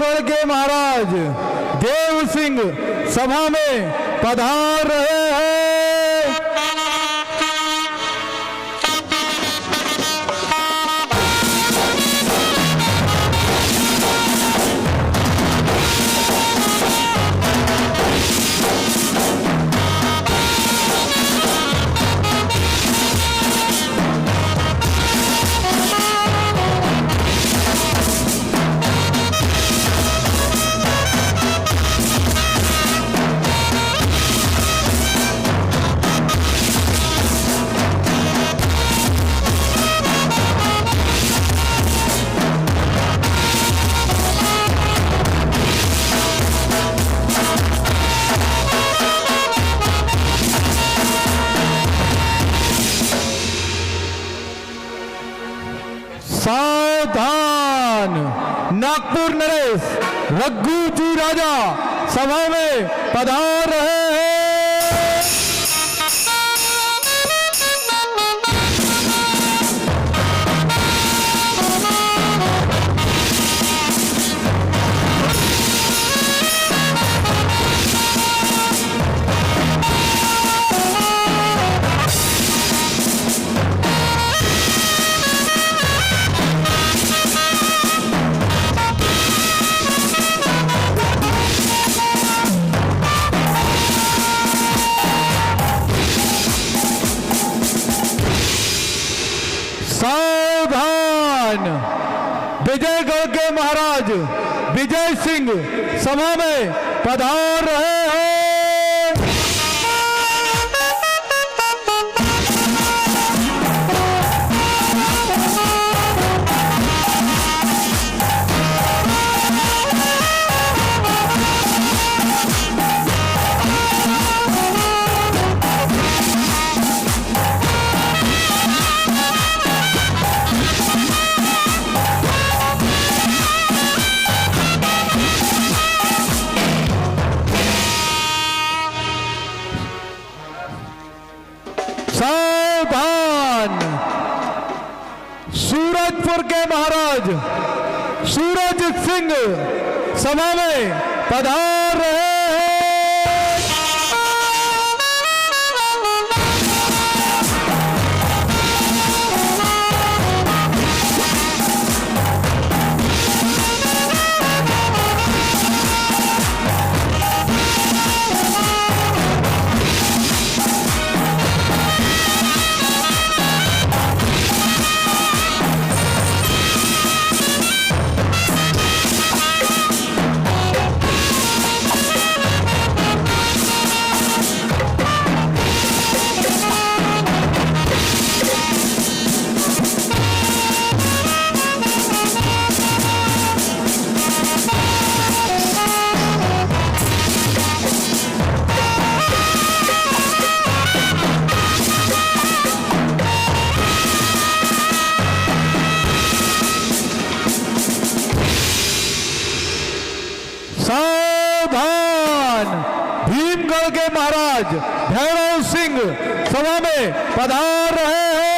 देवगढ़ के महाराज देव सिंह सभा में पधार रहे हैं। सावधान, नागपुर नरेश रघुजी राजा सभा में पधार रहे हैं। सावधान, विजयगढ़ के महाराज विजय सिंह सभा में पधार रहे हैं। सावधान, सूरजपुर के महाराज सूरज सिंह सभा में पधार रहे हैं। सावधान, भीमगढ़ के महाराज भैरव सिंह सभा में पधार रहे हैं।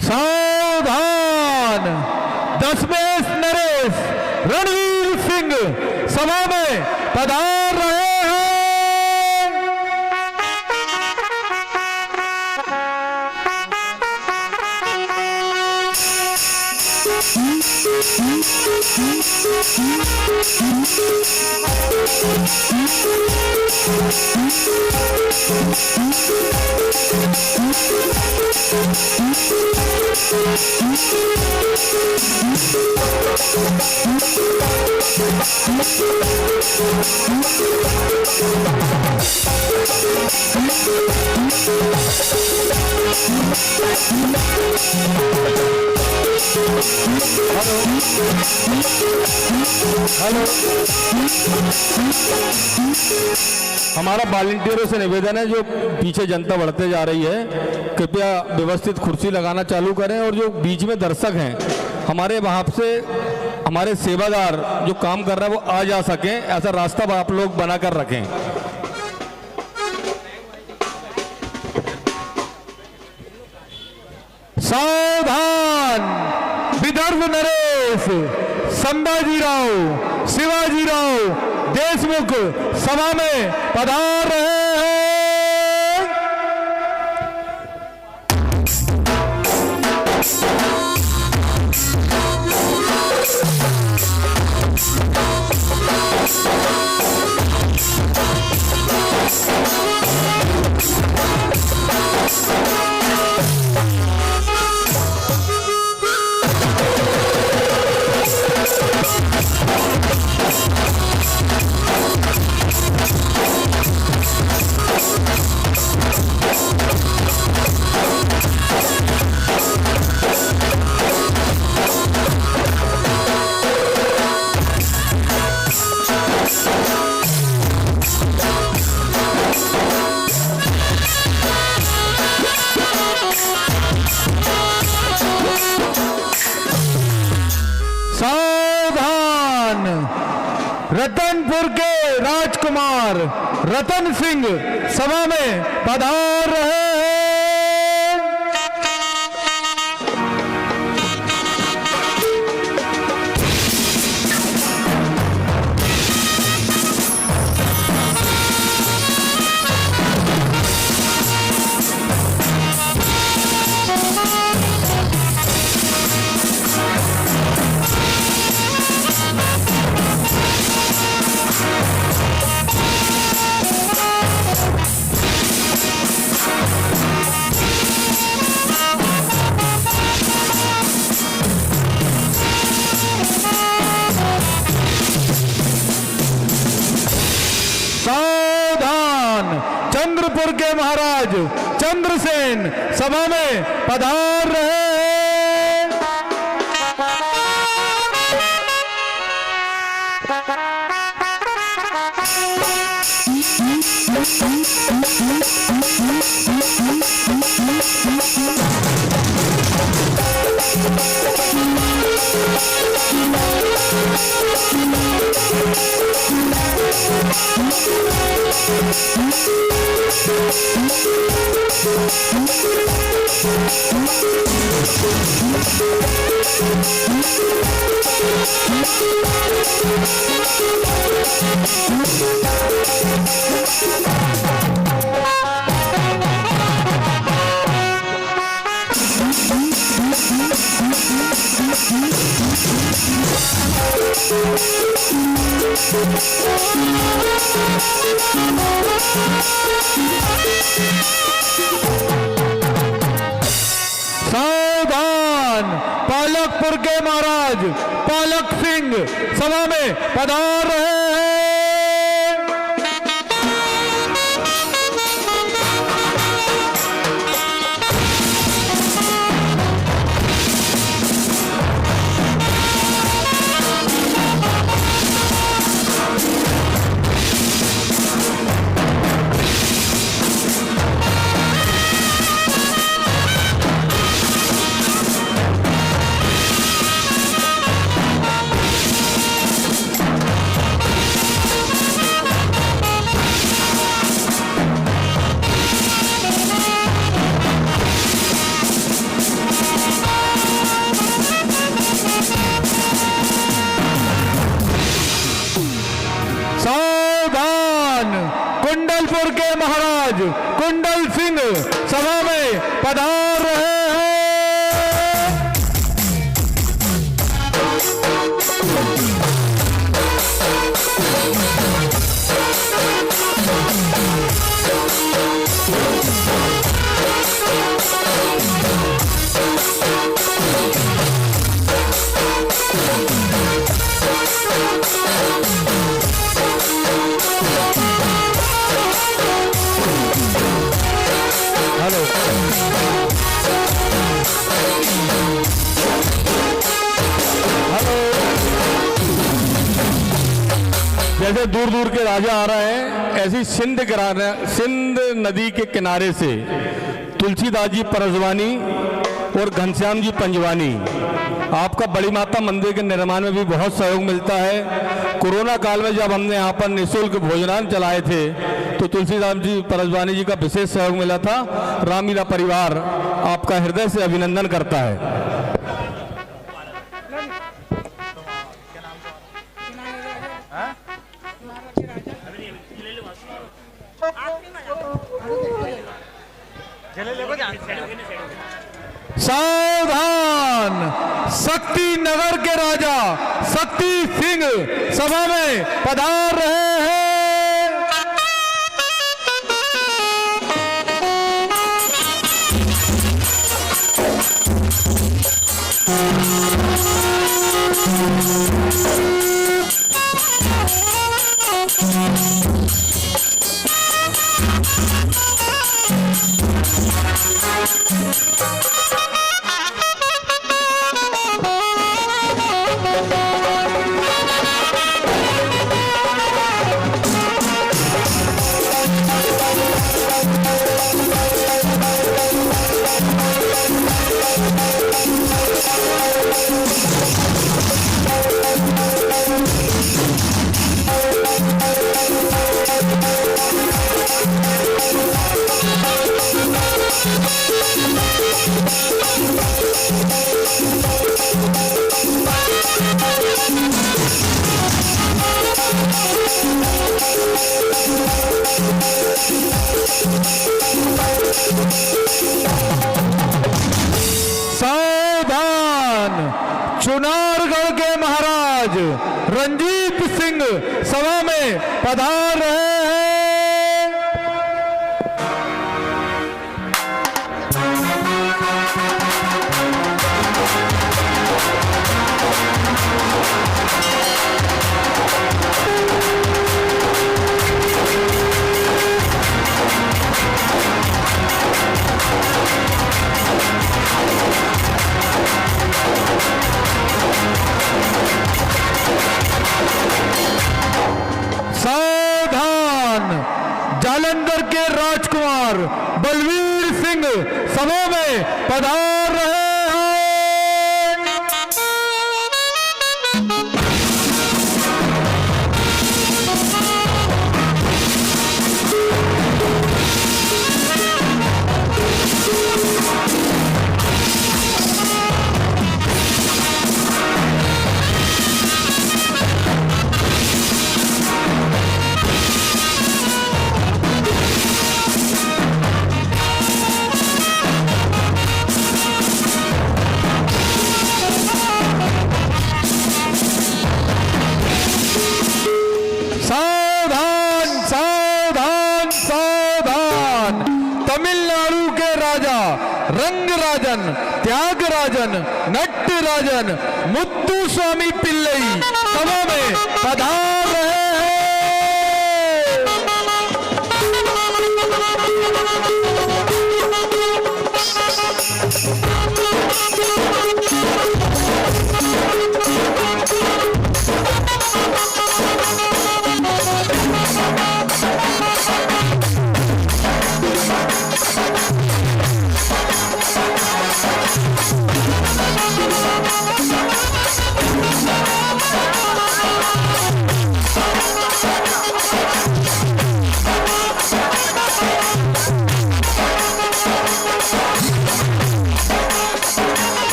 सावधान, दशमेश नरेश रणवीर सिंह सभा में पधार रहे हैं। हेलो, हमारा वॉलंटियरों से निवेदन है, जो पीछे जनता बढ़ते जा रही है, कृपया व्यवस्थित कुर्सी लगाना चालू करें और जो बीच में दर्शक हैं हमारे वहाँ से हमारे सेवादार जो काम कर रहे हैं वो आ जा सकें, ऐसा रास्ता आप लोग बना कर रखें। सावधान, विदर्भ नरेश संभाजीराव शिवाजीराव देशमुख सभा में पधार रहे हैं। सावधान, रतनपुर के राजकुमार रतन सिंह सभा में पधार रहे हैं। सावधान, चंद्रपुर के महाराज चंद्रसेन सभा में पधार रहे हैं। सावधान, पालकपुर के महाराज पालक सिंह सभा में पधार रहे हैं। सावधान, कुंडलपुर के महाराज कुंडल सिंह सभा में पधार रहे हैं। हेलो, जैसे दूर दूर के राजा आ रहे हैं, ऐसी सिंध नदी के किनारे से तुलसीदास जी परसवानी और घनश्याम जी पंजवानी आपका बड़ी माता मंदिर के निर्माण में भी बहुत सहयोग मिलता है। कोरोना काल में जब हमने यहाँ पर निःशुल्क भोजनान चलाए थे तो तुलसीदास जी परसवानी जी का विशेष सहयोग मिला था। रामलीला परिवार आपका हृदय से अभिनंदन करता है। सावधान, शक्ति नगर के राजा शक्ति सिंह सभा में पधार रहे हैं। सावधान, चुनारगढ़ के महाराज रंजीत सिंह सभा में पधार रहे हैं। सावधान, जालंधर के राजकुमार बलवीर सिंह सभा में पधार रहे हैं। सावधान, सावधान, सावधान, तमिलनाडु के राजा रंगराजन, त्यागराजन, नटराजन, मुत्तुस्वामी पिल्लई सभा में पधार रहे हैं।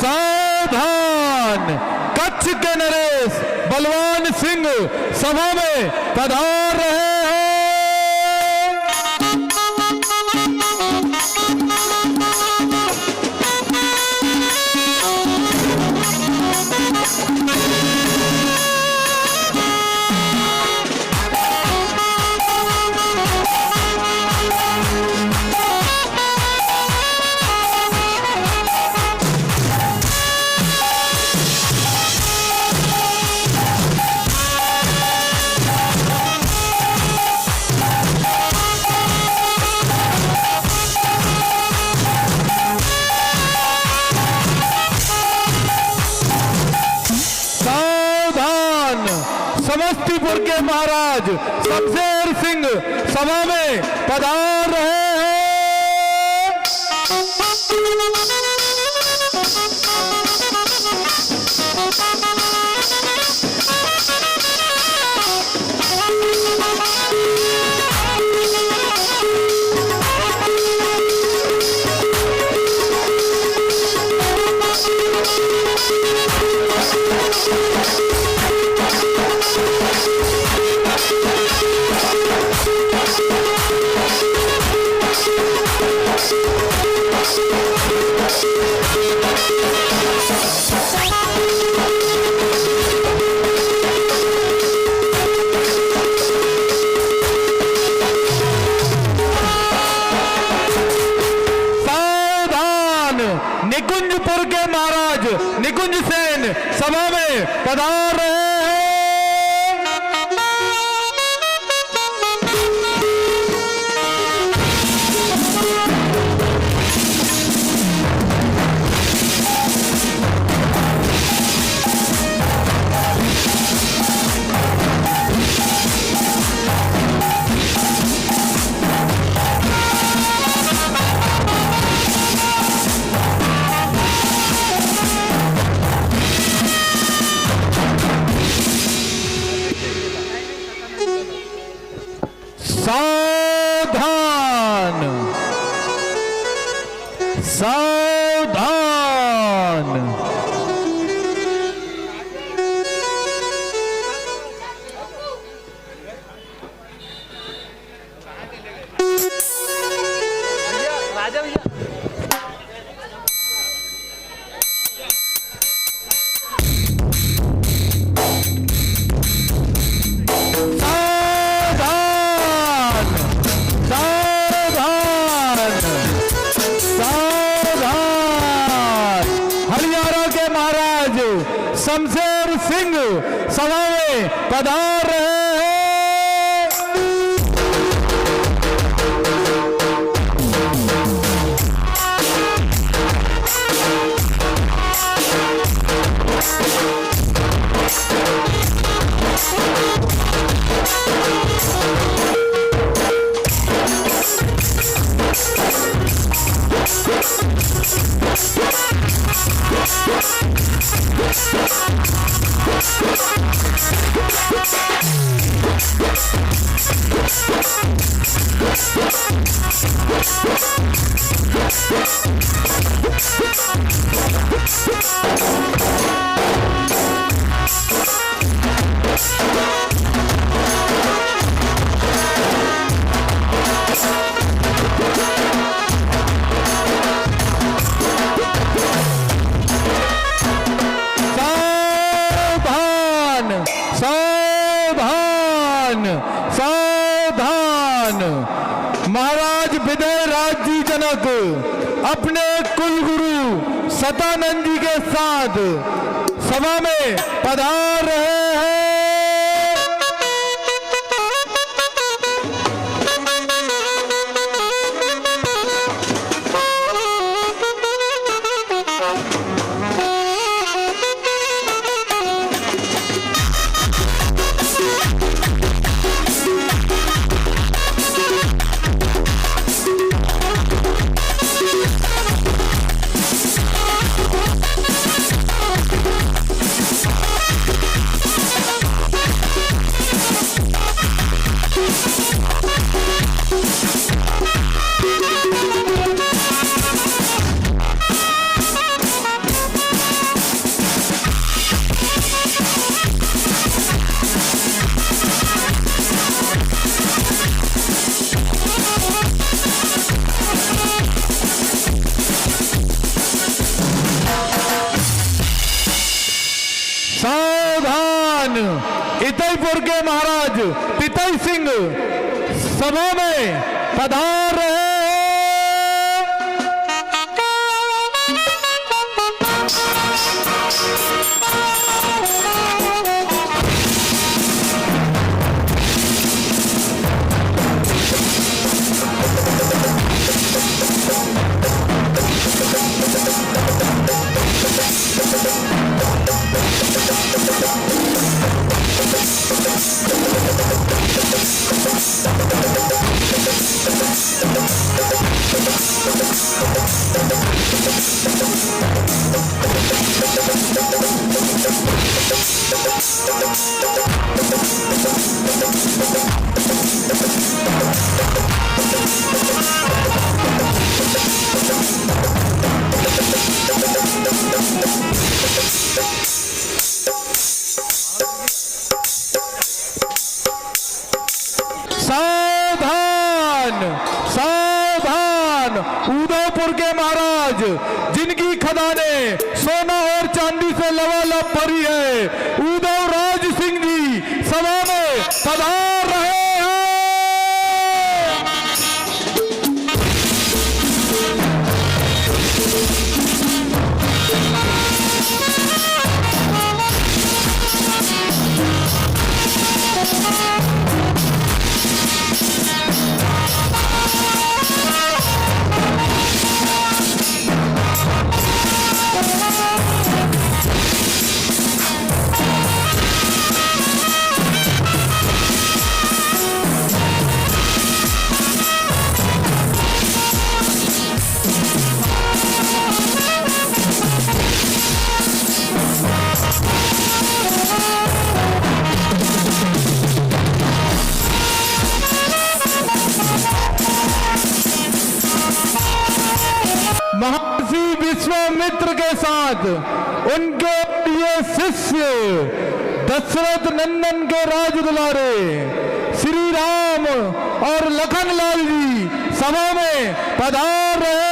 सावधान, कच्छ के नरेश बलवान सिंह सभा में पधार रहे हैं। समस्तीपुर के महाराज शमशेर सिंह सभा में पधार रहे हैं। निकुंजपुर के महाराज निकुंज सेन सभा में पधार रहे हैं। सावधान सावधान। राजा भैया शमशेर सिंह सभा में पधार रहे हैं। सावधान सावधान। महाराज विदय राज जी जनक अपने कुलगुरु सतानंद जी के साथ सभा में पधार रहे हैं। सावधान। इतईपुर के महाराज पितई सिंह सभा में पधार रहे हैं। हुए उद्धव राज सिंह जी सभा में पधार रहे हैं। महर्षि विश्वामित्र के साथ उनके प्रिय शिष्य दशरथ नंदन के राज दुलारे श्री राम और लखन लाल जी सभा में पधार रहे हैं।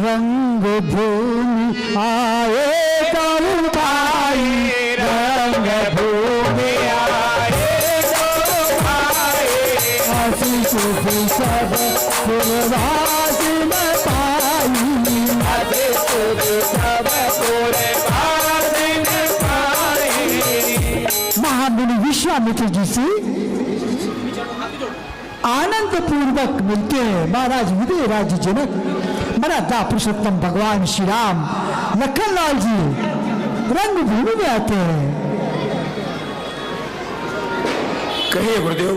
रंग भूमि आए करुण भाई, रंग भूमि आए करुण भाई, हंसी खुशी सब पूर्वाज में पाई, हंसी खुशी सब पूर्वाज में पाई। महामुनि विश्वामित्र जी से आनंद पूर्वक मिलते हैं महाराज विदय राज जनक मराठा पुरुषोत्तम भगवान श्री राम लखन लाल जी रंगभूमि में आते हैं। कहिए गुरुदेव,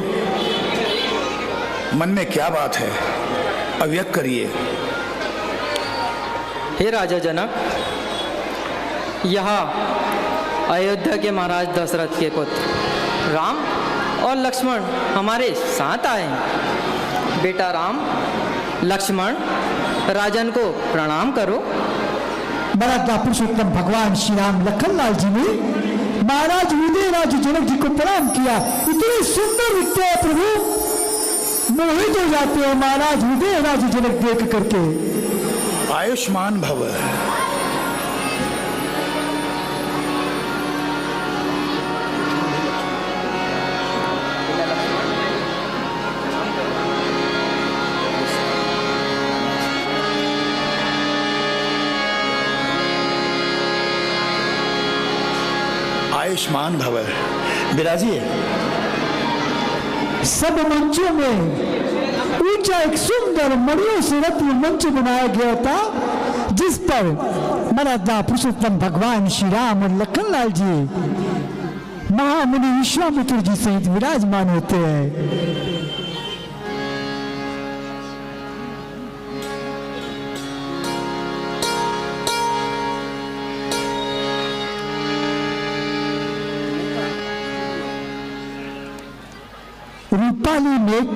मन में क्या बात है, अव्यक्त करिए। हे राजा जनक, यहाँ अयोध्या के महाराज दशरथ के पुत्र राम और लक्ष्मण हमारे साथ आए हैं। बेटा राम, लक्ष्मण, राजन को प्रणाम करो। मराठा पुरुषोत्तम भगवान श्री राम लखन लाल जी ने महाराज विदय राज जनक जी को प्रणाम किया। इतने सुंदर दिखते हैं प्रभु, मोहित हो जाते हैं महाराज विदय राज जनक देख करके। आयुष्मान भव। आयुष्मान भव। विराजिए। सब मंचों में ऊंचा एक सुंदर मणियों से रत्न मंच बनाया गया था, जिस पर मर्यादा पुरुषोत्तम भगवान श्री राम और लखनलाल जी महामुनि विश्वामित्र जी सहित विराजमान होते हैं। Rupali make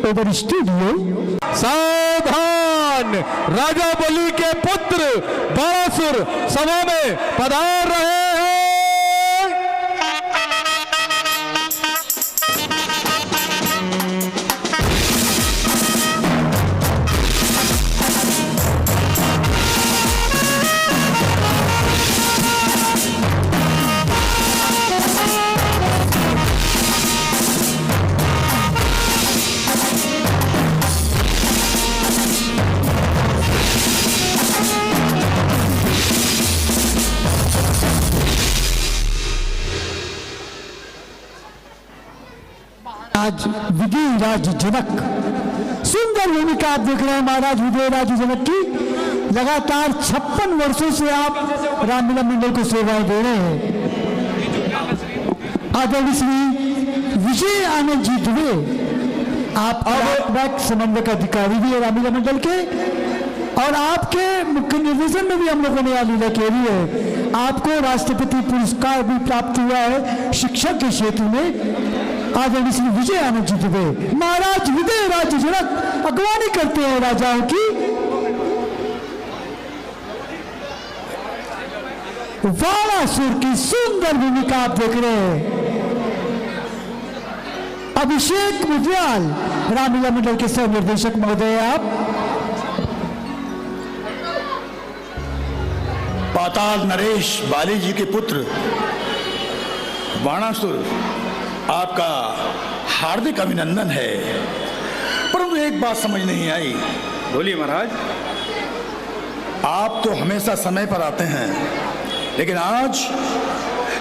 over studio. सावधान, राजा बलि के पुत्र बाणासुर सभा में पधार रहे हैं। आज विधि राज जनक, सुंदर भूमिका आप देख रहे हैं महाराज विजय राज जनक की। लगातार 56 वर्षों से आप रामलीला मंडल को सेवाएं दे रहे हैं। आदरणीय श्री विजय आनंद जी दुबे, आप बैक समन्वयक अधिकारी भी है रामलीला मंडल के, और आपके मुख्य निर्देशन में भी हम लोगों ने लीला खेली है। आपको राष्ट्रपति पुरस्कार भी प्राप्त हुआ है शिक्षा के क्षेत्र में। आदरणीय श्री विजय आनंद जी दुबे महाराज विजय राज जनक अगवानी करते हैं राजाओं की। वाणासुर की सुंदर भूमिका आप देख रहे हैं। अभिषेक मुद्याल, रामलीला मंडल के सह निर्देशक महोदय आप। पाताल नरेश बाली जी के पुत्र बाणासुर, आपका हार्दिक अभिनंदन है। परंतु एक बात समझ नहीं आई। बोलिए महाराज। आप तो हमेशा समय पर आते हैं, लेकिन आज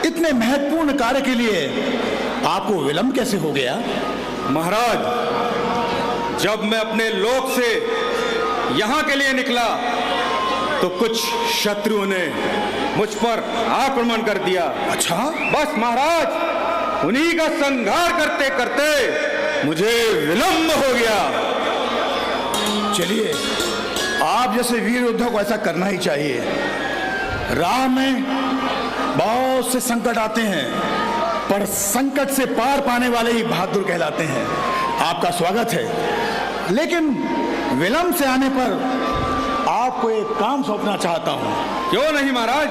इतने महत्वपूर्ण कार्य के लिए आपको विलंब कैसे हो गया? महाराज, जब मैं अपने लोक से यहाँ के लिए निकला तो कुछ शत्रुओं ने मुझ पर आक्रमण कर दिया। अच्छा? बस महाराज, उन्हीं का संहार करते करते मुझे विलंब हो गया। चलिए, आप जैसे वीर योद्धा को ऐसा करना ही चाहिए। राह में बहुत से संकट आते हैं, पर संकट से पार पाने वाले ही बहादुर कहलाते हैं। आपका स्वागत है, लेकिन विलंब से आने पर आपको एक काम सौंपना चाहता हूं। क्यों नहीं महाराज?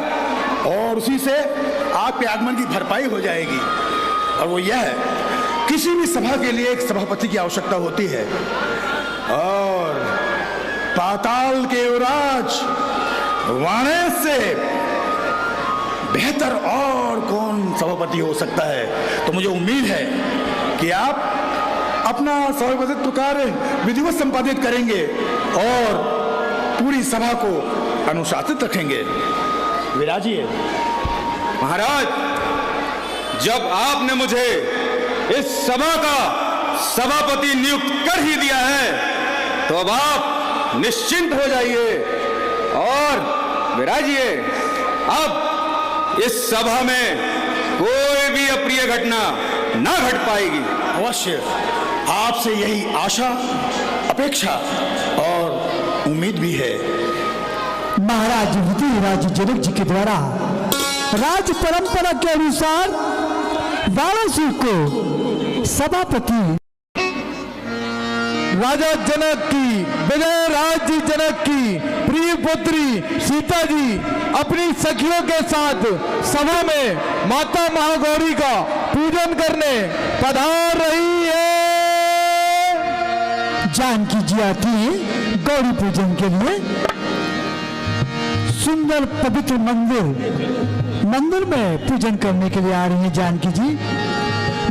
और उसी से आपके आगमन की भरपाई हो जाएगी, और वो यह है, किसी भी सभा के लिए एक सभापति की आवश्यकता होती है, और पाताल के युवराज वाणेश से बेहतर और कौन सभापति हो सकता है। तो मुझे उम्मीद है कि आप अपना सभापतित्व कार्य विधिवत संपादित करेंगे और पूरी सभा को अनुशासित रखेंगे। विराजिए। महाराज, जब आपने मुझे इस सभा का सभापति नियुक्त कर ही दिया है, तो अब आप निश्चिंत हो जाइए और विराजिए। अब इस सभा में कोई भी अप्रिय घटना ना घट पाएगी। अवश्य, आपसे यही आशा, अपेक्षा और उम्मीद भी है। महाराज विजय राज जनक जी के द्वारा राज परंपरा के अनुसार वाणासुर को सभापति राजा जनक की, विजय राज जनक की प्रिय पुत्री सीता जी अपनी सखियों के साथ सभा में माता महागौरी का पूजन करने पधार रही है। जानकी जी आती है गौरी पूजन के लिए। सुंदर पवित्र मंदिर में पूजन करने के लिए आ रही है जानकी जी।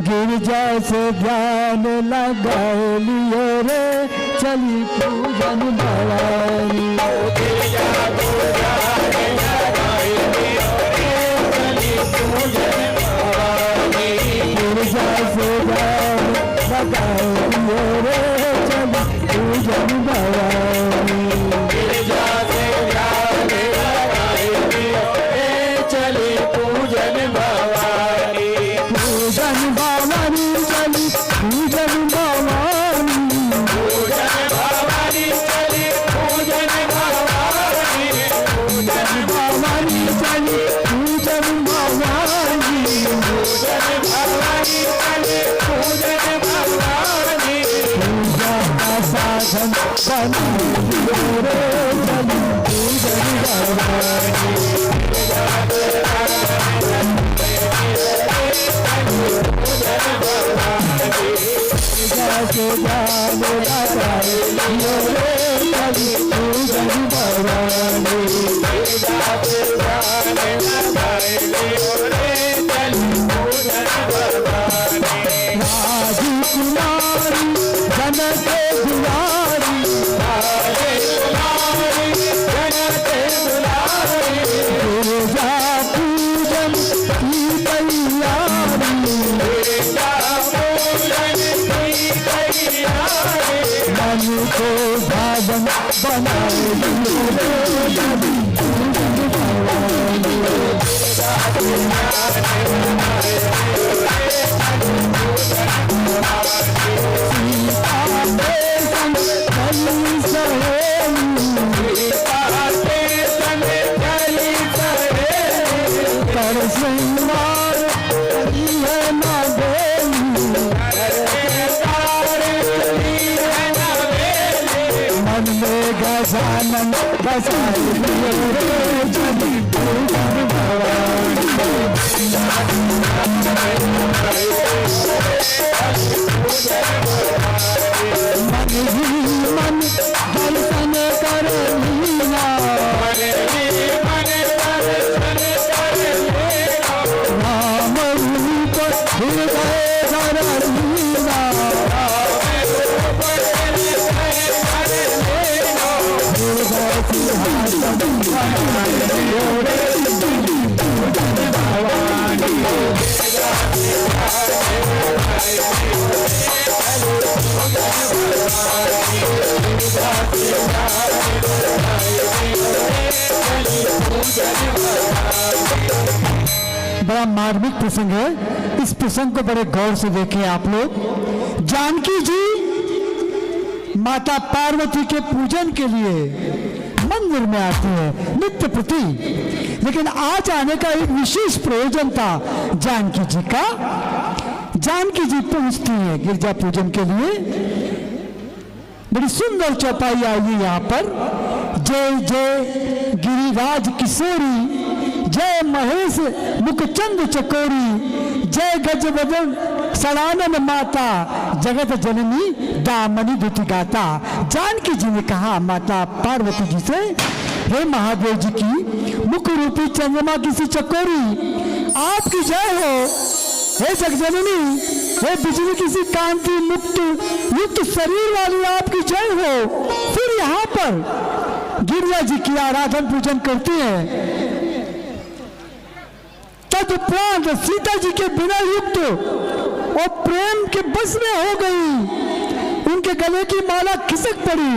गिरजा से ध्यान लगा लियो रे, चली पूजन बनाए रे चली पूजन भवानी। जैसे जान लगाए रे चली पूजन भवानी। राजकुमारी जनक दुलारी दुर्गा पूजन की तैयारी मन को भावन बनाए मन में गजानन बसाए चली पूजन भवानी। मन ही मन दर्शन कर लीला राम रूप हृदय धर लीला बड़ा मार्मिक प्रसंग है। इस प्रसंग को बड़े गौर से देखें आप लोग। जानकी जी माता पार्वती के पूजन के लिए मंदिर में आती है नित्य प्रति, लेकिन आज आने का एक विशेष प्रयोजन था जानकी जी का। जानकी जी पहुंचती है गिरजा पूजन के लिए। बड़ी सुंदर चौपाई आई है यहाँ पर। जय जय गिरिराज किशोरी, जय महेश मुखचंद चकोरी, जय गजवदन सड़ानन माता, जगत जननी दामनी दुति गाता। जानकी जी ने कहा माता पार्वती जी से, हे महादेव जी की मुख रूपी चंद्रमा की सी चकोरी, आपकी जय हो। हे जगजननी, हे बिजली की सी कांति मुक्त युक्त शरीर वाली आपकी जय हो। फिर यहाँ पर गिरिजा जी की आराधन पूजन करती है। तदुपरांत सीता जी के बिना युक्त और प्रेम के बस में हो गई। उनके गले की माला खिसक पड़ी,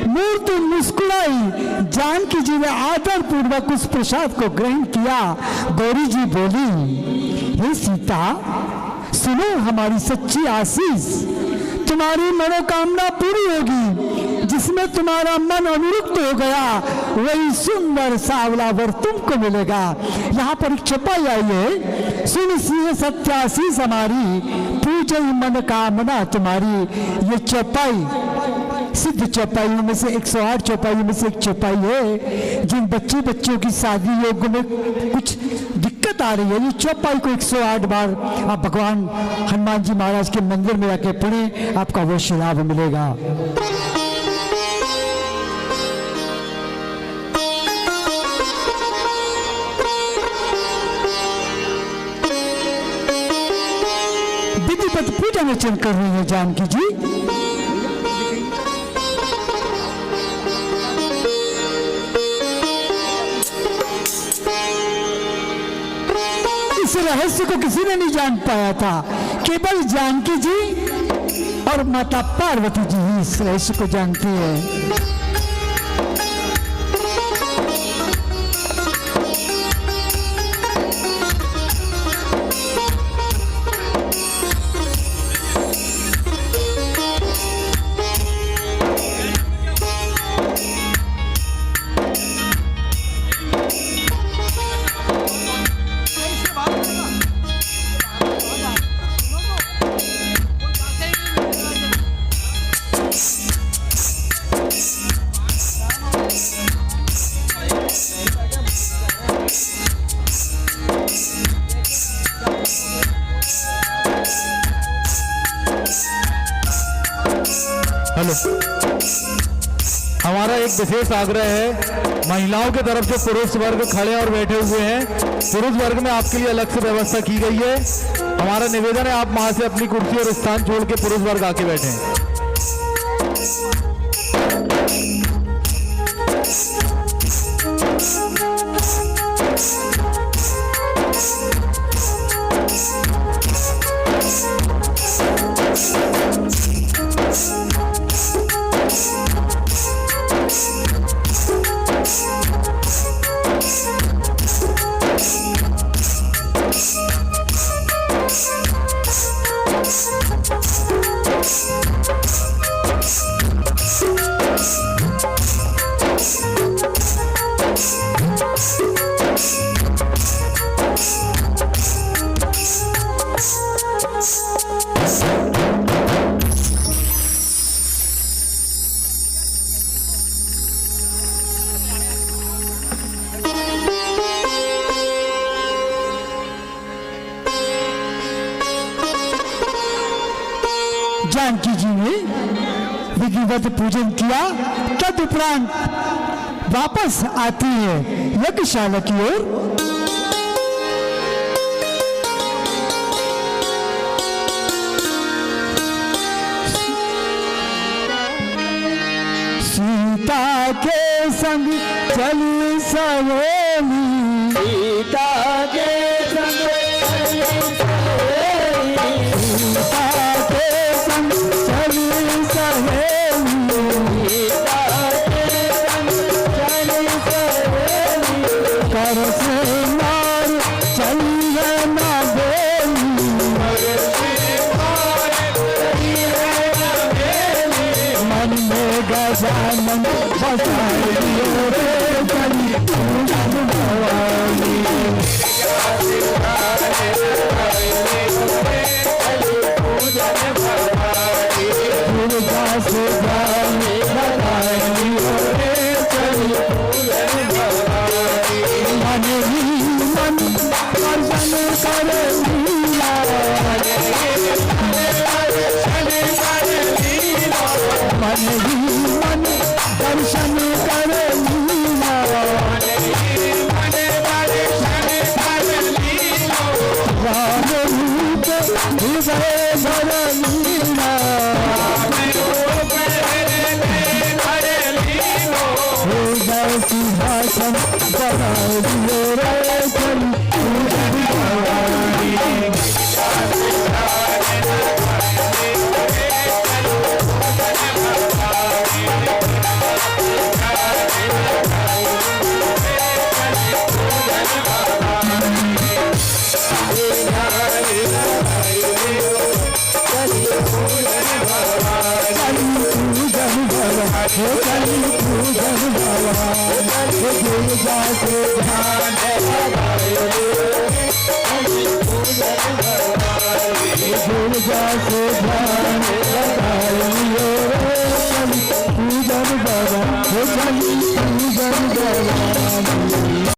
मूर्ति मुस्कुराई। जानकी जी ने आदर पूर्वक उस प्रसाद को ग्रहण किया। गौरी जी बोली, हे सीता सुनो हमारी सच्ची आशीष, तुम्हारी मनोकामना पूरी होगी। जिसमें तुम्हारा मन अनुरुक्त हो गया वही सुंदर सावला वर तुमको मिलेगा। यहाँ पर एक छपाई आई है, सुन सिंह सत्याशीष हमारी, पूजे मन कामना तुम्हारी। ये चौपाई सिद्ध चौपाइयों में से 108 चौपाइयों में से एक चौपाई है। जिन बच्चों की शादी योग में कुछ दिक्कत आ रही है, ये चौपाई को 108 बार आप भगवान हनुमान जी महाराज के मंदिर में आके पढ़ें, आपको अवश्य लाभ मिलेगा। विधिवत पूजा अर्चन कर रही है जानकी जी। इस रहस्य को किसी ने नहीं जान पाया था, केवल जानकी जी और माता पार्वती जी ही इस रहस्य को जानती है। चलो, हमारा एक विशेष आग्रह है, महिलाओं की तरफ से पुरुष वर्ग खड़े और बैठे हुए हैं। पुरुष वर्ग में आपके लिए अलग से व्यवस्था की गई है। हमारा निवेदन है आप वहां से अपनी कुर्सी और स्थान छोड़ के पुरुष वर्ग आके बैठे। जानकी जी ने विधिवत पूजन किया, तदुपरांत वापस आती है यज्ञशाला की ओर। सीता के संग चली सहेली, सीता के संग गजानन बसाइयो रे चली पूजन भवानी, दुर्गा से जाने लगाइयो रे चली पूजन भवानी। मन ही मन दर्शन करे लीला, मन ही मन दर्शन करे लीला, राम रूप हृदय भर लीला, हृदय सिंहासन बनाइयो रे चली पूजन भवानी। पूजन भगवान, दुर्गा से ध्यान